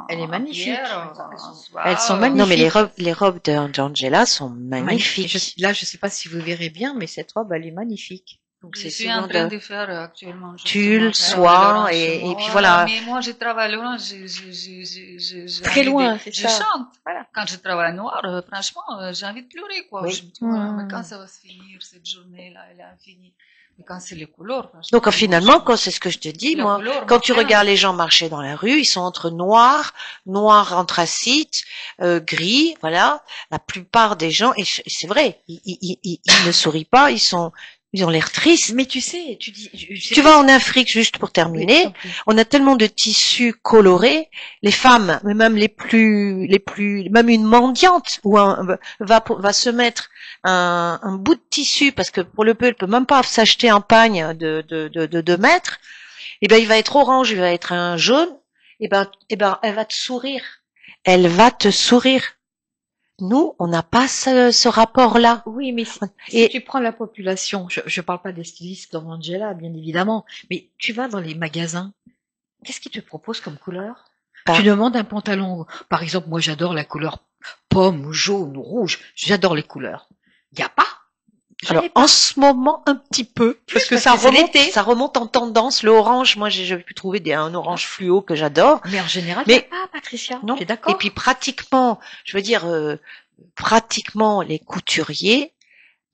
Elle est en magnifique. pierre, en Elles sont soie. Non, mais magnifiques. les robes d'Angela sont Magnifique. magnifiques. Là, je sais pas si vous verrez bien, mais cette robe, elle est magnifique. Donc, Je c'est suis en souvent train de de faire actuellement tulle, justement travailler soie, l'orange chez et moi. puis Voilà, voilà. mais moi je travaille l'orange, j'ai Très envie de, loin, c'est je ça. chante. Voilà. Quand je travaille noir, franchement, j'ai envie de pleurer quoi. Oui. Je me dis, ouais, mais quand Mmh. ça va se finir cette journée-là, elle est infinie. Mais quand c'est les couleurs, franchement, Donc, moi, finalement, quand c'est ce que je te dis, la moi, couleur quand tu m'écrase. regardes les gens marcher dans la rue, ils sont entre noir, noir anthracite, gris, voilà. La plupart des gens, et c'est vrai, ils ne sourient pas, ils ont l'air tristes. Mais tu sais, tu dis, je sais Tu pas vas si- en Afrique, juste pour Oui, terminer, tant pis. on a tellement de tissus colorés, les femmes, mais même même une mendiante ou va se mettre un bout de tissu, parce que pour le peu, elle peut même pas s'acheter un pagne de 2 mètres, et ben, il va être orange, il va être un jaune, et ben, elle va te sourire. Elle va te sourire. Nous, on n'a pas ce rapport-là. Oui, mais si Et tu prends la population, je parle pas des stylistes comme Angela, bien évidemment, mais tu vas dans les magasins, qu'est-ce qu'ils te proposent comme couleur? Bah, Tu demandes un pantalon, par exemple, moi j'adore la couleur pomme, ou jaune, ou rouge, j'adore les couleurs. Y a pas? J'en alors, ai pas. en ce moment, un petit peu, parce que parce que c'est l'été. ça remonte en tendance. Le orange, moi, j'ai pu trouver un orange fluo que j'adore. Mais en général, y a Mais pas, Patricia. non. Tu es Et d'accord? puis pratiquement, je veux dire, pratiquement les couturiers,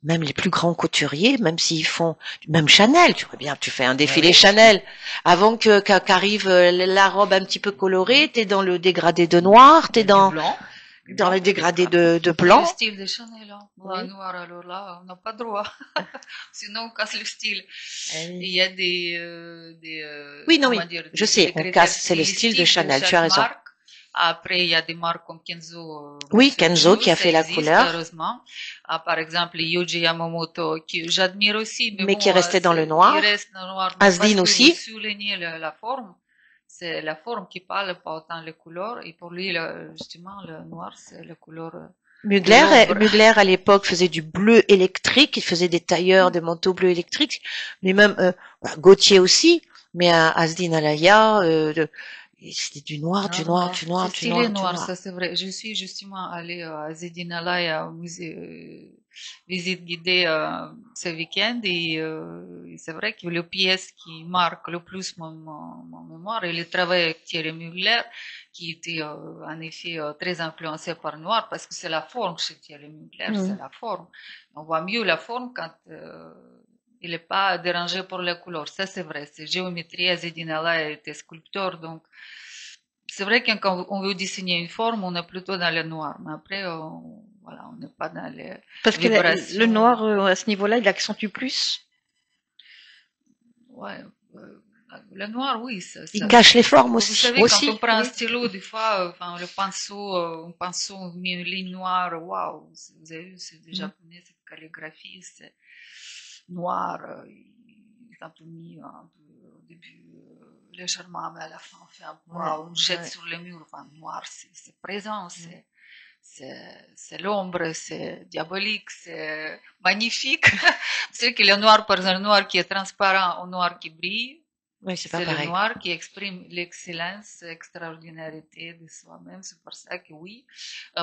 même les plus grands couturiers, même s'ils font, même Chanel, tu vois bien, tu fais un défilé oui. Chanel, avant qu'arrive la robe un petit peu colorée, t'es dans le dégradé de noir, t'es Du dans blanc. le dégradé de C'est le blanc. style de Chanel, hein. Blanc Oui. noir, alors là, on n'a pas droit. Sinon, on casse le style. Eh Et oui. il y a Oui, non, comment oui, dire, je des sais, on critères casse, c'est le style de stylistiques Chanel, tu chaque as raison. marque. Après, il y a des marques comme Kenzo, Oui, bien Kenzo sûr, qui a ça fait la existe, couleur, heureusement. Par exemple, Yuji Yamamoto, que j'admire aussi, mais mais qui est bon, resté dans le il noir. reste dans le noir, mais parce Asdin que vous aussi. soulignez la forme. C'est la forme qui parle, pas autant les couleurs. Et pour lui, justement, le noir, c'est la couleur de l'ombre. Mugler à l'époque faisait du bleu électrique, il faisait des tailleurs, des manteaux bleus électriques, mais même Gauthier aussi, mais Asdin Alaya, c'était du noir, du noir, du noir, C'est du stylé noir, du noir, noir. ça c'est vrai. Je suis justement allée à Zedinalaya au musée, visite guidée ce week-end, et c'est vrai que les pièces qui marquent le plus mon mémoire, et le travail avec Thierry Mugler, qui était en effet très influencé par le noir, parce que c'est la forme chez Thierry Mugler, c'est la forme. On voit mieux la forme quand il n'est pas dérangé par les couleurs. Ça c'est vrai. C'est géométrie. Zedinalaya était sculpteur, donc c'est vrai que quand on veut dessiner une forme, on est plutôt dans le noir, mais après, voilà, on n'est pas dans les Parce que vibrations. le noir, à ce niveau-là, il accentue plus. Ouais, le noir, oui. Il cache les formes Vous savez, aussi. quand on prend un stylo, des fois, enfin, le pinceau, un pinceau, on met une ligne noire, waouh, vous avez vu, c'est des japonais, cette calligraphie, c'est noir, ils ont tout mis un peu au début légèrement, mais à la fin, on fait un waouh, on jette sur les murs, enfin, noir, c'est présent, c'est l'ombre, c'est diabolique, c'est magnifique. C'est que le noir, par exemple, le noir qui est transparent au noir qui brille, Oui, c'est pas c'est le pareil. noir qui exprime l'excellence, l'extraordinarité de soi-même. C'est pour ça que oui,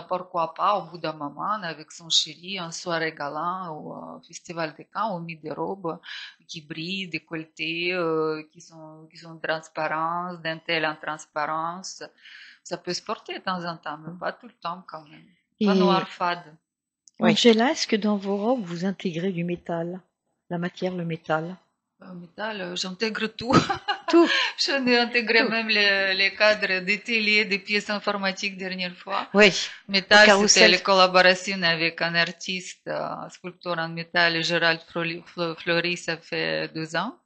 pourquoi pas, au bout d'un moment, avec son chéri, un soirée galant au Festival de Cannes, on met des robes qui brillent, décolletées, qui sont transparentes, dentelles en transparence. Ça peut se porter de temps en temps, mais pas tout le temps quand même. Pas noir fade. Oui. Angela, est-ce que dans vos robes, vous intégrez du métal? La matière, le métal? Métal, j'intègre tout. Tout. J'en ai intégré même les cadres des télé, des pièces informatiques dernière fois. Oui. Métal, Au c'était carrousel. la collaboration avec un artiste, sculpteur en métal, Gérald Fleury, ça fait 2 ans.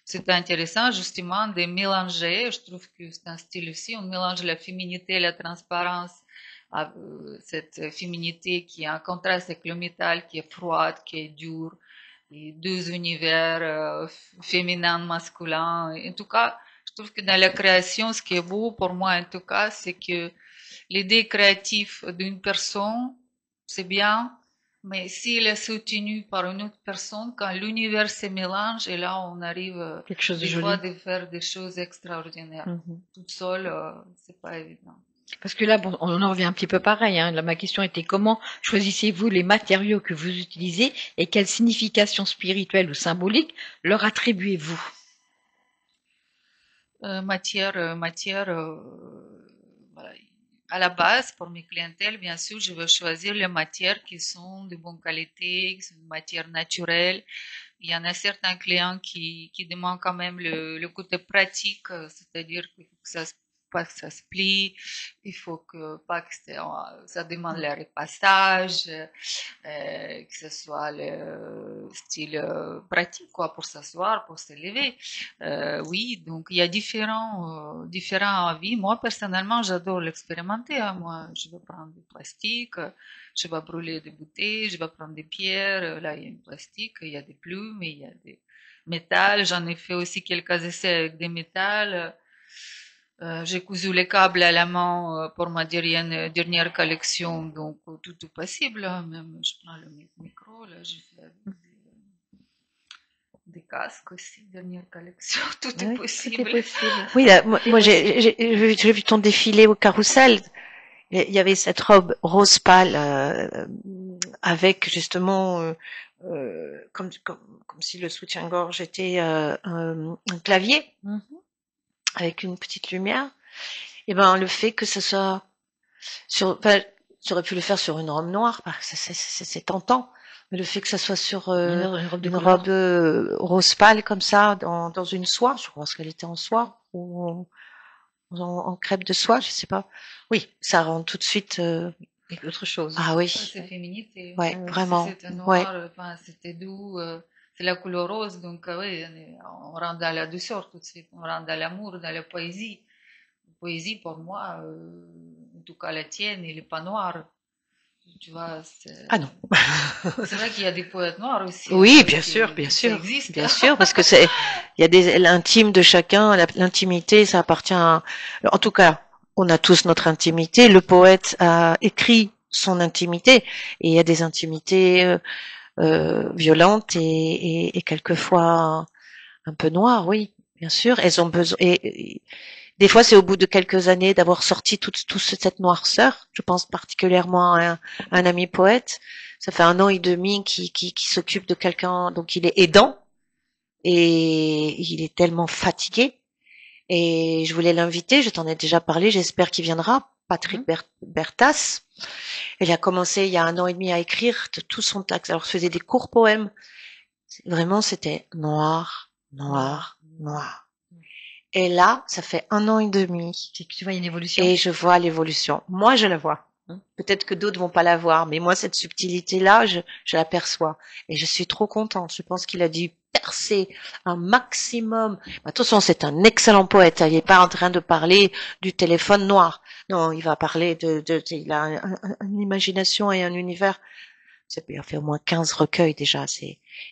C'était intéressant justement de mélanger, je trouve que c'est un style aussi, on mélange la féminité, la transparence, cette féminité qui est en contraste avec le métal, qui est froide, qui est dur, et 2 univers féminin, masculin. En tout cas, je Je trouve que dans la création, ce qui est beau pour moi en tout cas, c'est que l'idée créative d'une personne, c'est bien, mais s'il est soutenu par une autre personne, quand l'univers se mélange, et là on arrive Quelque chose de des fois joli. de faire des choses extraordinaires. Mhm. Toute seule, c'est pas évident. Parce que là, bon, on en revient un petit peu pareil, hein. Là, ma question était comment choisissez-vous les matériaux que vous utilisez et quelle signification spirituelle ou symbolique leur attribuez-vous? Matière, voilà. À la base, pour mes clientèles, bien sûr, je veux choisir les matières qui sont de bonne qualité, qui sont de matière naturelle. Il y en a certains clients qui demandent quand même le côté pratique, c'est-à-dire qu'il faut que pas que ça se plie, il faut que pas que ça demande le repassage, que ce soit le style pratique quoi pour s'asseoir, pour se lever. Oui, donc il y a différents avis. Moi personnellement, j'adore l'expérimenter. Hein. Moi, je vais prendre du plastique, je vais brûler des bouteilles, je vais prendre des pierres. Là, il y a une plastique, il y a des plumes, il y a des métals. J'en ai fait aussi quelques essais avec des métals. J'ai cousu les câbles à la main pour ma dernière collection, donc tout est possible. Hein. Même je prends le micro, là, je fais des casques aussi, dernière collection, tout est Oui, tout est possible. possible. Oui, là, moi, Tout est moi, possible. j'ai vu ton défilé au Carrousel. Il y avait cette robe rose pâle avec justement comme si le soutien-gorge était un clavier Mhm. avec une petite lumière. Et ben le fait que ce soit sur, enfin, j'aurais pu le faire sur une robe noire, parce que c'est tentant. Mais le fait que ça soit sur Une robe de une couleur. robe rose pâle comme ça, dans une soie, je pense qu'elle était en soie ou en crêpe de soie, je sais pas. Oui, ça rend tout de suite. Et autre chose. Ah oui, C'est féminité. ouais, Ouais. Si vraiment, c'était ouais. noir, enfin, c'était doux, c'est la couleur rose, donc oui, on rentre dans la douceur tout de suite, on rentre dans l'amour, dans la poésie. La poésie, pour moi, en tout cas la tienne, elle n'est pas noire. Tu vois, Ah non. c'est vrai qu'il y a des poètes noirs aussi, Oui, ça existe. bien sûr, parce que il y a l'intime de chacun, l'intimité, ça appartient en tout cas, on a tous notre intimité. Le poète a écrit son intimité, et il y a des intimités violentes et quelquefois un peu noires, oui, bien sûr. Elles ont besoin, et des fois, c'est au bout de quelques années d'avoir sorti toute cette noirceur. Je pense particulièrement à un ami poète. Ça fait 1 an et demi qui s'occupe de quelqu'un, donc il est aidant et il est tellement fatigué. Et je voulais l'inviter, je t'en ai déjà parlé, j'espère qu'il viendra. Patrick Bertas. Il a commencé il y a 1 an et demi à écrire tout son texte. Alors, je faisais des courts poèmes. Vraiment, c'était noir, noir, noir. Et là, ça fait 1 an et demi. Tu vois une évolution. Et je vois l'évolution. Moi, je la vois. Peut-être que d'autres vont pas la voir, mais moi, cette subtilité-là, je l'aperçois. Et je suis trop contente. Je pense qu'il a dû percer un maximum. De toute façon, c'est un excellent poète. Il n'est pas en train de parler du téléphone noir. Non, il va parler il a une imagination et un univers. Il a fait au moins 15 recueils déjà.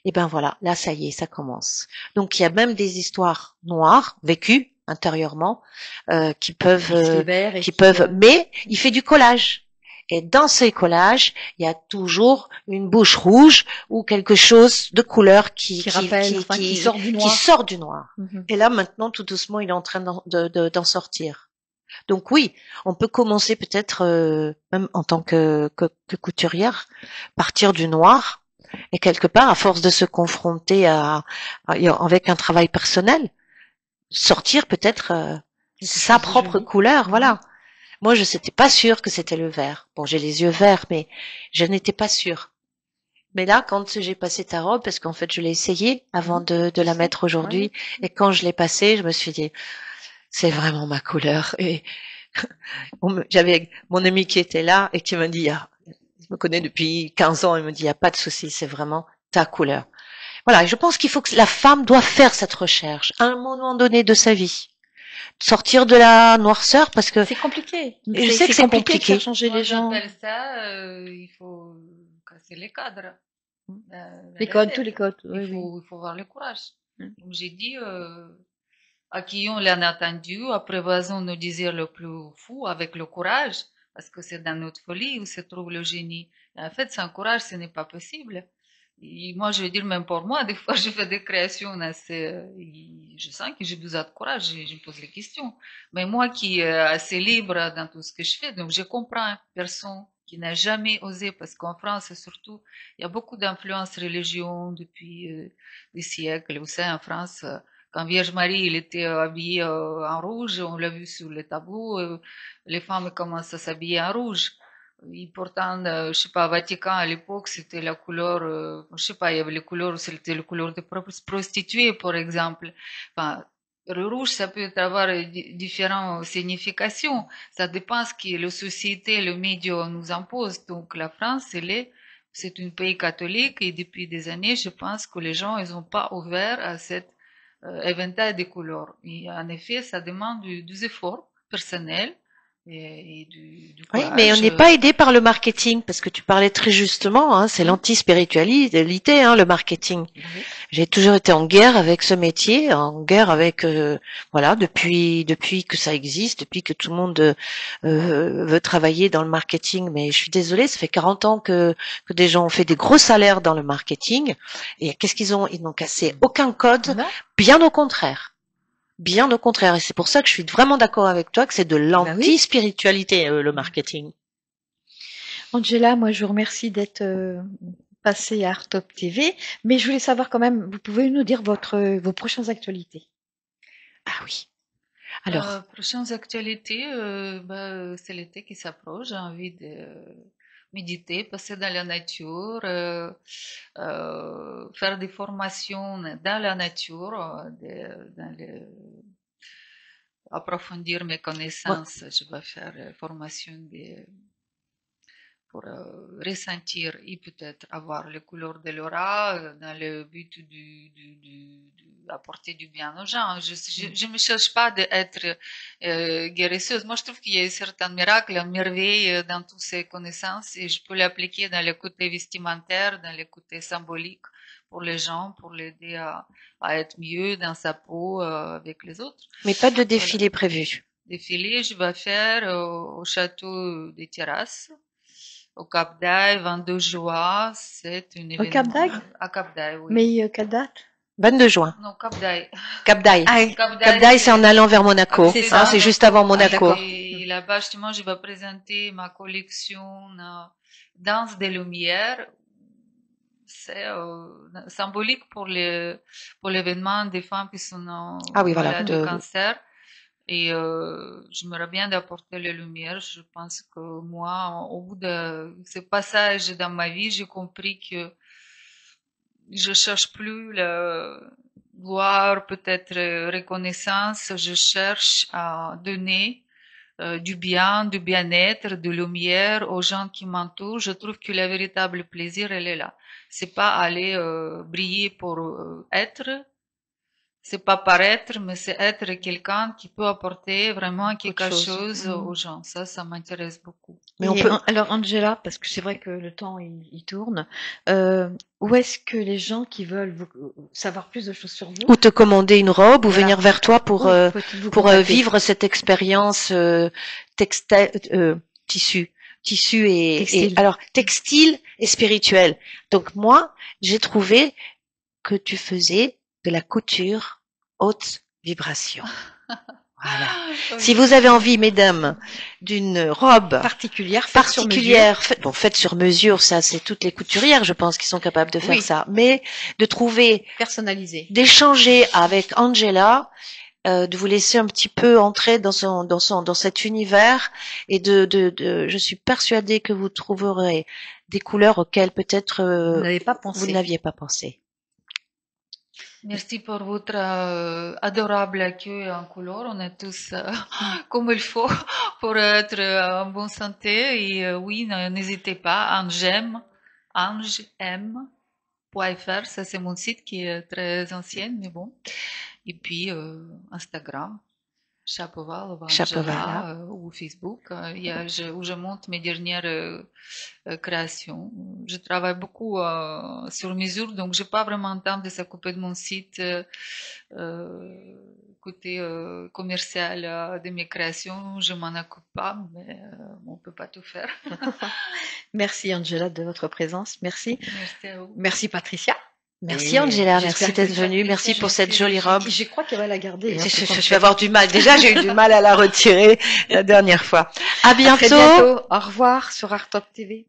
Et ben voilà. Là, ça y est, ça commence. Donc, il y a même des histoires noires, vécues intérieurement, qui peuvent, mais il fait du collage. Et dans ces collages, il y a toujours une bouche rouge ou quelque chose de couleur qui rappelle, qui sort du noir. Qui sort du noir. Et là, maintenant, tout doucement, il est en train d'en sortir. Donc oui, on peut commencer peut-être, même en tant que couturière, partir du noir et quelque part, à force de se confronter avec un travail personnel, sortir peut-être sa propre couleur, voilà. Moi, je n'étais pas sûre que c'était le vert. Bon, j'ai les yeux verts, mais je n'étais pas sûre. Mais là, quand j'ai passé ta robe, parce qu'en fait, je l'ai essayée avant de la mettre aujourd'hui, et quand je l'ai passée, je me suis dit, c'est vraiment ma couleur. Et j'avais mon ami qui était là et qui m'a dit, il me connaît depuis 15 ans, il me dit, il n'y a pas de souci, c'est vraiment ta couleur. Voilà, je pense qu'il faut que la femme doit faire cette recherche à un moment donné de sa vie. Sortir de la noirceur parce que c'est compliqué. Je sais que c'est compliqué. De faire changer les gens. J'appelle ça, il faut casser les cadres. Les codes, tous les codes. Il faut avoir le courage. Donc j'ai dit, accueillons l'inattendu, apprivoisons nos désirs le plus fous avec le courage, parce que c'est dans notre folie où se trouve le génie. Et en fait, sans courage, ce n'est pas possible. Et moi, je veux dire, même pour moi, des fois, je fais des créations assez, je sens que j'ai besoin de courage et je me pose les questions. Mais moi qui est assez libre dans tout ce que je fais, donc je comprends une personne qui n'a jamais osé, parce qu'en France, surtout, il y a beaucoup d'influences religieuses depuis des siècles. Vous savez, en France, quand Vierge Marie, il était habillé en rouge, on l'a vu sur les tableaux, les femmes commencent à s'habiller en rouge. Et pourtant, je sais pas, Vatican à l'époque, c'était la couleur, je sais pas, il y avait les couleurs, c'était la couleur des prostituées, par exemple. Enfin, le rouge, ça peut avoir différentes significations. Ça dépend ce que la société, le média nous impose. Donc, la France, c'est un pays catholique et depuis des années, je pense que les gens, ils n'ont pas ouvert à cet éventail de couleurs. Et en effet, ça demande des efforts personnels et du Oui, mais on courage. n'est pas aidé par le marketing, parce que tu parlais très justement, hein, c'est l'anti-spiritualité, hein, le marketing. Oui. J'ai toujours été en guerre avec ce métier, en guerre avec, voilà, depuis que ça existe, depuis que tout le monde veut travailler dans le marketing. Mais je suis désolée, ça fait 40 ans que des gens ont fait des gros salaires dans le marketing. Et qu'est-ce qu'ils ont? Ils n'ont cassé aucun code, Non? bien au contraire. Bien au contraire. Et c'est pour ça que je suis vraiment d'accord avec toi que c'est de Bah oui. l'anti-spiritualité, le marketing. Angela, moi je vous remercie d'être passée à Artop TV, mais je voulais savoir quand même, vous pouvez nous dire vos prochaines actualités? Ah oui. Alors, Prochaines actualités, c'est l'été qui s'approche. J'ai envie de méditer, passer dans la nature, faire des formations dans la nature, approfondir mes moi, connaissances. Je vais faire formation pour ressentir et peut-être avoir les couleurs de l'aura dans le but d'apporter du bien aux gens. Je me cherche pas d'être guérisseuse. Moi, je trouve qu'il y a un certain miracle, une merveille dans toutes ces connaissances et je peux l'appliquer dans le côté vestimentaire, dans le côté symbolique pour les gens, pour l'aider à être mieux dans sa peau avec les autres. mais pas de Voilà. défilé prévu. Défilé, je vais faire au château des Terrasses, au Cap d'Aille, 22 juin. C'est un Au Cap événement. d'Agde? À Cap d'Aille, oui. Mais quelle date? 22 juin. Non, Cap d'Aille. Cap d'Aille. Ah, Cap Cap d'Aille, c'est en allant vers Monaco. C'est côté ça. de C'est juste Monaco. avant Monaco. d'accord. Et là-bas, justement, je vais présenter ma collection Danse des Lumières. C'est symbolique pour l'événement des femmes qui sont Ah oui, voilà. malades de cancer. Et j'aimerais bien d'apporter la lumière. Je pense que moi, au bout de ce passage dans ma vie, j'ai compris que je cherche plus la gloire, peut-être reconnaissance. Je cherche à donner du bien, du bien-être, de lumière aux gens qui m'entourent. Je trouve que le véritable plaisir, elle est là. C'est pas aller briller pour être. C'est pas paraître, mais c'est être quelqu'un qui peut apporter vraiment quelque Autre chose. chose aux gens. Ça m'intéresse beaucoup. Mais on Et peut, alors Angela, parce que c'est vrai que le temps il tourne, où est-ce que les gens qui veulent savoir plus de choses sur vous, ou te commander une robe, ou Voilà. venir vers toi pour, où peut-ils vous pour contacter? vivre cette expérience textile, tissu et Textile. alors textile et spirituel. Donc moi, j'ai trouvé que tu faisais de la couture haute vibration. Voilà. Si vous avez envie, mesdames, d'une robe Particulière, particulière, faite sur mesure, ça c'est toutes les couturières, je pense, qui sont capables de faire Oui. ça. Mais de trouver, personnalisée. d'échanger avec Angela, de vous laisser un petit peu entrer dans cet univers et je suis persuadée que vous trouverez des couleurs auxquelles peut-être Vous n'avez pas vous pensé. n'aviez pas pensé. Merci pour votre adorable accueil en couleur. On est tous comme il faut pour être en bonne santé. Et oui, n'hésitez pas. angem.fr, ça c'est mon site qui est très ancien, mais bon. Et puis Instagram. Shapovalova, Shapovalova. Angela, ou Facebook, où je monte mes dernières créations. Je travaille beaucoup sur mesure, donc j'ai pas vraiment le temps de s'occuper de mon site côté commercial de mes créations. Je m'en occupe pas, mais on peut pas tout faire. Merci Angela de votre présence. Merci. Merci à vous. Merci Patricia. Merci Angela, J'espère merci que d'être venue, merci pour cette jolie robe. je crois qu'elle va la garder. Hein, Je vais avoir du mal. Déjà, j'ai eu du mal à la retirer la dernière fois. À À très bientôt. bientôt. Au revoir sur Art Top TV.